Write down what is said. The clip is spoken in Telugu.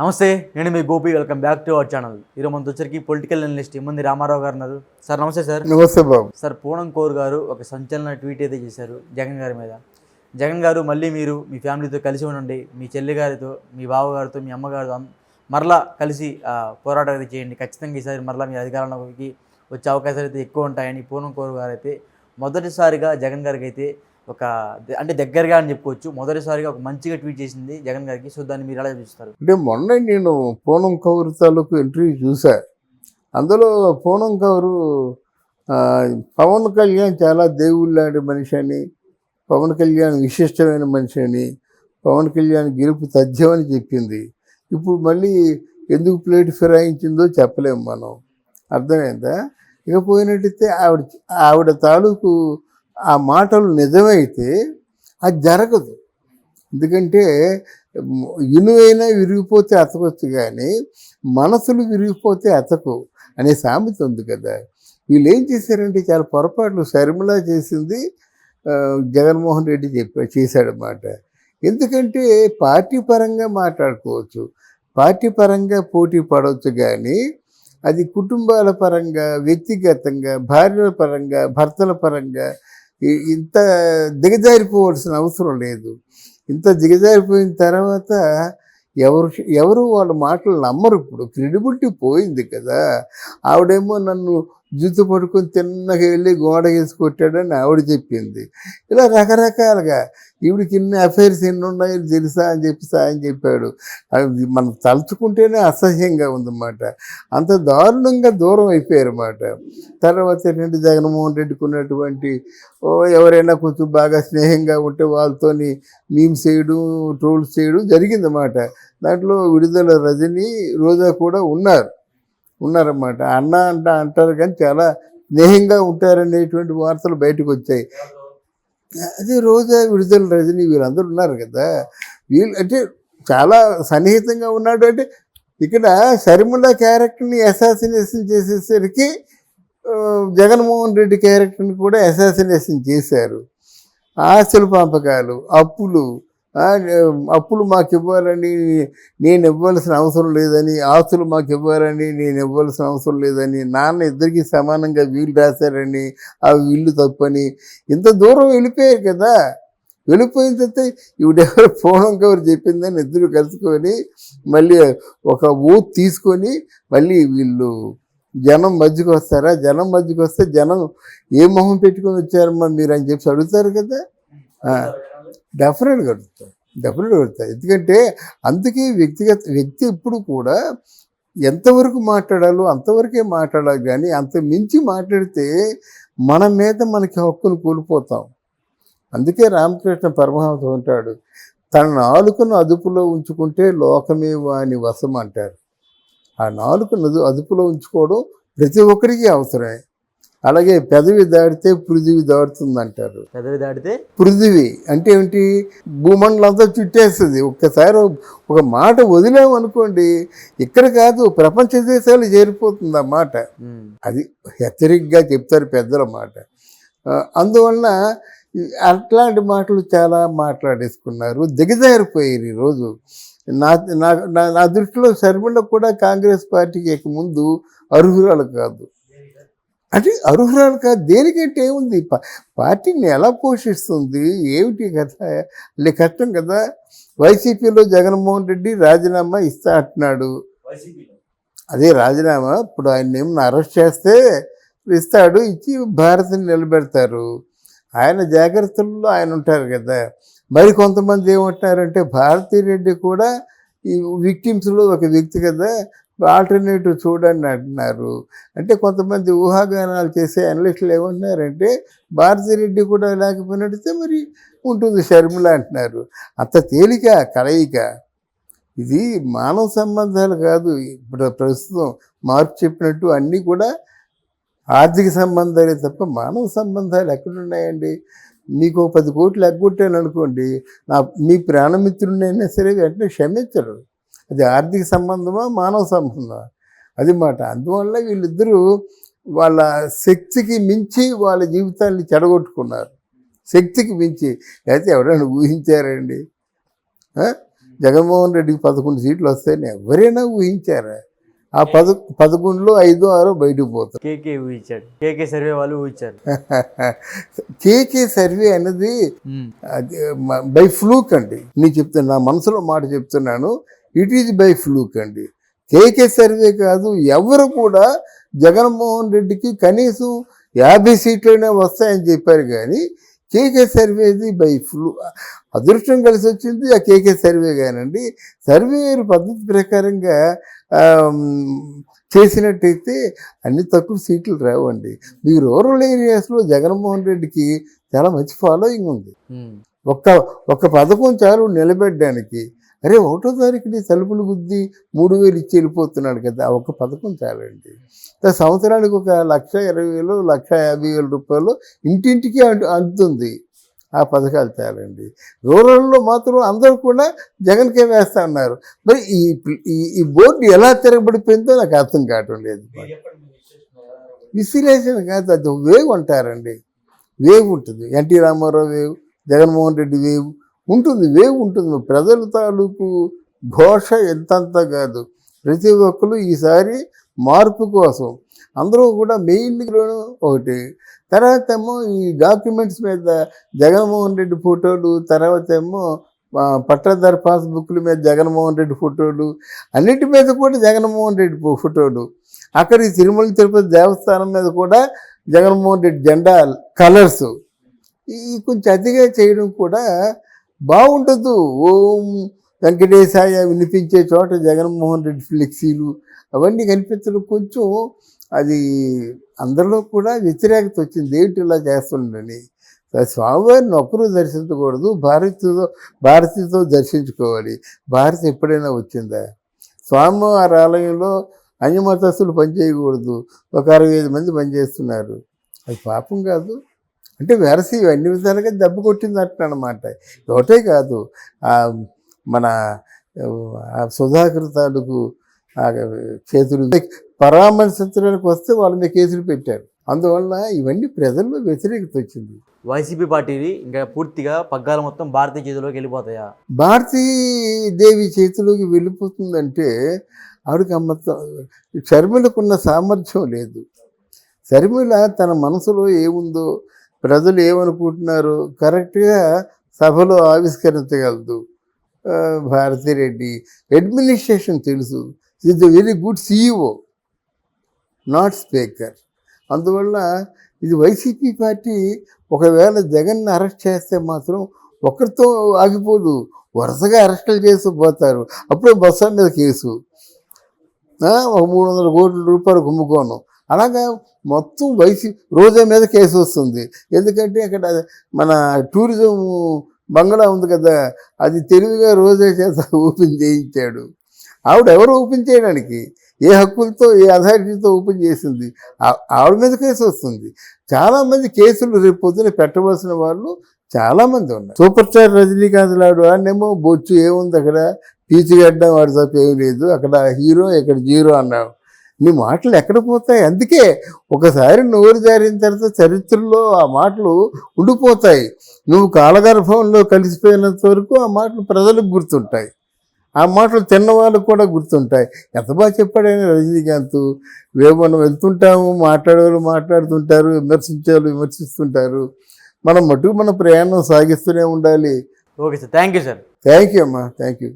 నమస్తే, నేను మీ Gopi. Welcome back to our channel. ఈరోజు మనతో వచ్చరికి పొలిటికల్ అనలిస్ట్ ఇమ్మంది రామారావు గారు ఉన్నారు. సార్ నమస్తే. సార్ నమస్తే బాబు. సార్, పూనం కౌర్ గారు ఒక సంచలన ట్వీట్ అయితే చేశారు జగన్ గారి మీద. జగన్ గారు, మళ్ళీ మీరు మీ ఫ్యామిలీతో కలిసి ఉండండి, మీ చెల్లి గారితో, మీ బావగారితో, మీ అమ్మగారితో మరలా కలిసి పోరాటం అయితే చేయండి. ఖచ్చితంగా ఈసారి మరలా మీ అధికారంలోకి వచ్చే అవకాశాలు అయితే ఎక్కువ ఉంటాయని పూనం కౌర్ గారు అయితే మొదటిసారిగా జగన్ గారికి అయితే ఒక అంటే దగ్గరగా అని చెప్పుకోవచ్చు, మొదటిసారిగా ఒక మంచిగా ట్వీట్ చేసింది జగన్ గారికి. సో దాన్ని మీరు ఎలా చూస్తారు? అంటే మొన్న నేను పూనం కౌర్ తాలూకు ఇంటర్వ్యూ చూసా. అందులో పూనం కౌరు పవన్ కళ్యాణ్ చాలా దేవుళ్ళలాంటి మనిషి అని, పవన్ కళ్యాణ్ విశిష్టమైన మనిషి అని, పవన్ కళ్యాణ్ గెలుపు తథ్యమని చెప్పింది. ఇప్పుడు మళ్ళీ ఎందుకు ప్లేట్ ఫిరాయించిందో చెప్పలేము మనం. అర్థమైందా? ఇక పోయినట్టయితే ఆవిడ తాలూకు ఆ మాటలు నిజమైతే అది జరగదు. ఎందుకంటే ఇనువైనా విరిగిపోతే అతకొచ్చు, కానీ మనసులు విరిగిపోతే అతకు అనే సామెత ఉంది కదా. వీళ్ళు ఏం చేశారంటే చాలా పొరపాట్లు షర్మిల చేసింది జగన్మోహన్ రెడ్డి చేశాడన్నమాట. ఎందుకంటే పార్టీ పరంగా మాట్లాడుకోవచ్చు, పార్టీ పరంగా పోటీ పడవచ్చు, కానీ అది కుటుంబాల పరంగా, వ్యక్తిగతంగా, భార్యల పరంగా, భర్తల పరంగా ఇంత దిగజారిపోవాల్సిన అవసరం లేదు. ఇంత దిగజారిపోయిన తర్వాత ఎవరు వాళ్ళ మాటలు నమ్మరు. ఇప్పుడు క్రెడిబిలిటీ పోయింది కదా. ఆవిడేమో నన్ను జుత్తు పట్టుకొని తిన్నగా వెళ్ళి గోడ వేసి కొట్టాడని ఆవిడ చెప్పింది. ఇలా రకరకాలుగా ఈవిడికి ఇన్ని అఫైర్స్ ఎన్ని ఉన్నాయో తెలుసా అని సాయం చెప్పాడు. అది మనం తలుచుకుంటేనే అసహ్యంగా ఉందన్నమాట. అంత దారుణంగా దూరం అయిపోయారన్నమాట. తర్వాత ఏంటంటే జగన్మోహన్ రెడ్డికి ఉన్నటువంటి ఎవరైనా కొంచెం బాగా స్నేహంగా ఉంటే వాళ్ళతోని మీమ్స్ చేయడం, ట్రోల్స్ చేయడం జరిగిందన్నమాట. దాంట్లో విడుదల రజని, రోజా కూడా ఉన్నారన్నమాట. అన్న అంటారు కానీ చాలా స్నేహంగా ఉంటారనేటువంటి వార్తలు బయటకు వచ్చాయి. అదే రోజా, విడుదల రజని వీళ్ళందరూ ఉన్నారు కదా. వీళ్ళు అంటే చాలా సన్నిహితంగా ఉన్నాడు. అంటే ఇక్కడ షర్మిల క్యారెక్టర్ని అసాసినేషన్ చేసేసరికి జగన్మోహన్ రెడ్డి క్యారెక్టర్ని కూడా అసాసినేషన్ చేశారు. ఆస్తుల పంపకాలు, అప్పులు మాకు ఇవ్వాలని నేను ఇవ్వాల్సిన అవసరం లేదని, ఆస్తులు మాకు ఇవ్వాలని నేను ఇవ్వాల్సిన అవసరం లేదని, నాన్న ఇద్దరికి సమానంగా వీలు రాశారని, ఆ వీళ్ళు తప్పని ఇంత దూరం వెళ్ళిపోయారు కదా. వెళ్ళిపోయిన తర్వాత ఇవిడెవరు పూనం కౌర్ చెప్పిందని ఇద్దరు కలుసుకొని మళ్ళీ ఒక ఊత్ తీసుకొని మళ్ళీ వీళ్ళు జనం మధ్యకు వస్తారా? జనం మధ్యకు వస్తే జనం ఏ మొహం పెట్టుకొని వచ్చారమ్మా మీరు అని చెప్పి అడుగుతారు కదా. డెఫినెట్గా అడుగుతారు. ఎందుకంటే అందుకే వ్యక్తి ఎప్పుడు కూడా ఎంతవరకు మాట్లాడాలో అంతవరకే మాట్లాడాలి, కానీ అంత మించి మాట్లాడితే మన మీద మనకి హక్కును కోల్పోతాం. అందుకే రామకృష్ణ పరమహంస ఉంటాడు, తన నాలుకను అదుపులో ఉంచుకుంటే లోకమే వాని వశం అంటారు. ఆ నాలుకను అదుపులో ఉంచుకోవడం ప్రతి ఒక్కరికి అవసరమే. అలాగే పెదవి దాడితే పృథివీ దాడుతుంది అంటారు. పెదవి దాడితే పృథివీ అంటే ఏమిటి? భూమండలంతా చుట్టేస్తుంది. ఒక్కసారి ఒక మాట వదిలేమనుకోండి, ఇక్కడ కాదు ప్రపంచ దేశాలు చేరిపోతుంది ఆ మాట. అది హెచ్చరికగా చెప్తారు పెద్దల మాట. అందువలన అట్లాంటి మాటలు చాలా మాట్లాడేసుకున్నారు, దిగజారిపోయారు ఈరోజు. నా దృష్టిలో షర్మిల కూడా కాంగ్రెస్ పార్టీకి ముందు అర్హురాలు కాదు. అంటే అర్హురాలు కాదు దేనికంటే ఏముంది, పార్టీని ఎలా పోషిస్తుంది ఏమిటి కదా, కష్టం కదా. వైసీపీలో జగన్మోహన్ రెడ్డి రాజీనామా ఇస్తా అంటున్నాడు. అదే రాజీనామా ఇప్పుడు ఆయన ఏమన్నా అరెస్ట్ చేస్తే ఇస్తాడు, ఇచ్చి భారత్ని నిలబెడతారు. ఆయన జాగ్రత్తల్లో ఆయన ఉంటారు కదా. మరి కొంతమంది ఏమంటున్నారంటే భారతిరెడ్డి కూడా ఈ విక్టిమ్స్లో ఒక వ్యక్తి కదా, ఆల్టర్నేటివ్ చూడండి అంటున్నారు. అంటే కొంతమంది ఊహాగానాలు చేసే అనలిస్టులు ఏమంటున్నారంటే భారతిరెడ్డి కూడా లేకపోయినట్టయితే మరి ఉంటుంది షర్మిల అంటున్నారు. అంత తేలిక కలయిక. ఇది మానవ సంబంధాలు కాదు. ఇప్పుడు ప్రస్తుతం మార్పు చెప్పినట్టు అన్నీ కూడా ఆర్థిక సంబంధాలే తప్ప మానవ సంబంధాలు ఎక్కడున్నాయండి? మీకు 10 కోట్లు ఎగ్గొట్టాను అనుకోండి, మీ ప్రాణమిత్రుడినైనా సరే వెంటనే క్షమించరు. అది ఆర్థిక సంబంధమా మానవ సంబంధమా? అది మాట. అందువల్ల వీళ్ళిద్దరూ వాళ్ళ శక్తికి మించి వాళ్ళ జీవితాన్ని చెడగొట్టుకున్నారు. శక్తికి మించి. అయితే ఎవరైనా ఊహించారండి? జగన్మోహన్ రెడ్డికి 11 సీట్లు వస్తాయని ఎవరైనా ఊహించారా? ఆ 11లో 5 6 బయటకు పోతారు. కేకే ఊహించాడు, కేకే సర్వే వాళ్ళు ఊహించారు. కేకే సర్వే అనేది బై ఫ్లూక్ అండి. నేను చెప్తాను, నా మనసులో మాట చెప్తున్నాను, ఇట్ ఈజ్ బై ఫ్లూక్ అండి. కేకే సర్వే కాదు, ఎవరు కూడా జగన్మోహన్ రెడ్డికి కనీసం 50 సీట్లైనా వస్తాయని చెప్పారు. కానీ కేకే సర్వేది బై అదృష్టం కలిసి వచ్చింది ఆ కేకే సర్వే. కానండి సర్వే పద్ధతి ప్రకారంగా చేసినట్టయితే అన్ని తక్కువ సీట్లు రావండి. మీ రూరల్ ఏరియాస్లో జగన్మోహన్ రెడ్డికి చాలా మంచి ఫాలోయింగ్ ఉంది. ఒక్క పథకం చాలు నిలబెట్టడానికి. అరే 1వ తారీఖుని తలుపులు గుద్ది 3,000 ఇచ్చి వెళ్ళిపోతున్నాడు కదా, ఆ ఒక్క పథకం చాలండి. సంవత్సరానికి ఒక 1,20,000 1,50,000 రూపాయలు ఇంటింటికి అందుతుంది. ఆ పథకాలు చాలండి. రూరల్లో మాత్రం అందరూ కూడా జగన్కే వేస్తా ఉన్నారు. మరి ఈ బోర్డు ఎలా తిరగబడిపోయిందో నాకు అర్థం కావటం లేదు. విశ్లేషణ కాదు, అది వేవ్ అంటారండి. వేవ్ ఉంటుంది, NT Rama Rao wave, Jaganmohan Reddy wave ఉంటుంది. వేవ్ ఉంటుంది. ప్రజల తాలూకు ఘోష ఎంతంత కాదు. ప్రతి ఒక్కరు ఈసారి మార్పు కోసం అందరూ కూడా మెయిన్లోనూ ఒకటి. తర్వాత ఏమో ఈ డాక్యుమెంట్స్ మీద జగన్మోహన్ రెడ్డి ఫోటోలు, తర్వాత ఏమో పట్టాదారు పాస్బుక్ల మీద జగన్మోహన్ రెడ్డి ఫోటోలు, అన్నిటి మీద కూడా జగన్మోహన్ రెడ్డి ఫోటోలు. అక్కడ ఈ తిరుమల తిరుపతి దేవస్థానం మీద కూడా జగన్మోహన్ రెడ్డి జెండా కలర్స్. ఈ కొంచెం అతిగా చేయడం కూడా బాగుండదు. ఓం వెంకటేశాయ వినిపించే చోట జగన్మోహన్ రెడ్డి ఫ్లెక్సీలు అవన్నీ కనిపించడం కొంచెం అది అందరిలో కూడా వ్యతిరేకత వచ్చింది. ఏంటి ఇలా చేస్తుండని. స్వామివారిని ఒక్కరూ దర్శించకూడదు, భారతితో దర్శించుకోవాలి. భారతి ఎప్పుడైనా వచ్చిందా? స్వామివారి ఆలయంలో అన్యమతస్తులు పనిచేయకూడదు, ఒక 65 మంది పనిచేస్తున్నారు. అది పాపం కాదు అంటే వెరసి అన్ని విధాలుగా దెబ్బ కొట్టింది అంటున్నమాట. ఒకటే కాదు, మన సుధాకర్ తాలూకు చేతులు పరామర్శించడానికి వస్తే వాళ్ళ మీద కేసులు పెట్టారు. అందువల్ల ఇవన్నీ ప్రజల్లో వ్యతిరేకత వచ్చింది. వైసీపీ పార్టీని ఇంకా పూర్తిగా పగ్గాలు మొత్తం భారతీయ చేతిలోకి వెళ్ళిపోతాయా? భారతీదేవి చేతిలోకి వెళ్ళిపోతుందంటే ఆవిడకి షర్మిలకున్న సామర్థ్యం లేదు. షర్మిల తన మనసులో ఏముందో, ప్రజలు ఏమనుకుంటున్నారో కరెక్ట్గా సభలో ఆవిష్కరించగలదు. భారతిరెడ్డి అడ్మినిస్ట్రేషన్ తెలుసు. Is a very good CEO, not speaker. అందువల్ల ఇది వైసీపీ పార్టీ ఒకవేళ జగన్ని అరెస్ట్ చేస్తే మాత్రం ఒక్కరితో ఆగిపోదు, వరుసగా అరెస్టులు చేసి పోతారు. అప్పుడే బస్సు మీద కేసు, ఒక 300 కోట్ల రూపాయలు కుంభకోణం, అలాగా మొత్తం రోజా మీద కేసు వస్తుంది. ఎందుకంటే అక్కడ మన టూరిజం బంగ్లా ఉంది కదా, అది తెలివిగా రోజా చేత ఓపెన్ చేయించాడు. ఎవరు ఓపెన్ చేయడానికి, ఏ హక్కులతో, ఏ అథారిటీతో ఓపెన్ చేసింది, ఆవిడ మీద కేసు వస్తుంది. చాలామంది కేసులు రేపు పొద్దున పెట్టవలసిన వాళ్ళు చాలామంది ఉన్నారు. సూపర్ స్టార్ రజనీకాంత్ లాడు వాడినేమో బొచ్చు ఏముంది, అక్కడ పీచుగడ్డ వాడి తప్ప ఏం లేదు, అక్కడ హీరో ఇక్కడ జీరో అన్నావు. నీ మాటలు ఎక్కడ పోతాయి? అందుకే ఒకసారి నోరు జారిన తర్వాత చరిత్రలో ఆ మాటలు ఉండిపోతాయి. నువ్వు కాలగర్భంలో కలిసిపోయినంత వరకు ఆ మాటలు ప్రజలకు గుర్తుంటాయి, ఆ మాటలు తిన్నవాళ్ళకు కూడా గుర్తుంటాయి. ఎంత బాగా చెప్పాడని రజనీకాంత్. మనం వెళ్తుంటాము, మాట్లాడేవాళ్ళు మాట్లాడుతుంటారు, విమర్శించేవాళ్ళు విమర్శిస్తుంటారు. మనం మటుకు మన ప్రయాణం సాగిస్తూనే ఉండాలి. Okay sir, thank you sir. Thank you అమ్మా, థ్యాంక్ యూ.